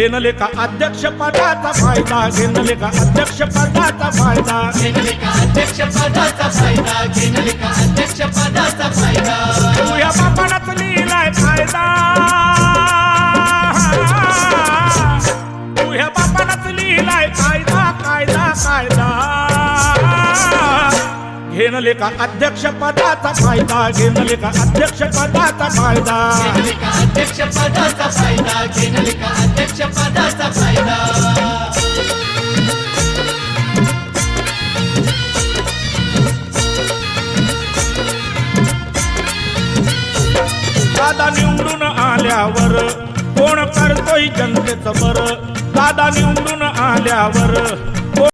घेणले का अध्यक्ष पदाचा फायदा, घेणले का अध्यक्ष पदाचा फायदा, घेणले का अध्यक्ष पदाचा फायदा, घेणले का अध्यक्ष पदाचा फायदा. तुझ्या बापालाच लिहिलाय कायदा, तुझ्या बापालाच लिहिलाय कायदा कायदा कायदा. घेणले का अध्यक्ष पदाचा फायदा, घेणले का अध्यक्ष पदाचा फायदा, घेणले का अध्यक्ष पदाचा फायदा, घेणले का अध्यक्ष पदाचा फायदा. दादा निवडून आल्यावर कोण करतोय जनतेचं बरं, दादा निवडून आल्यावर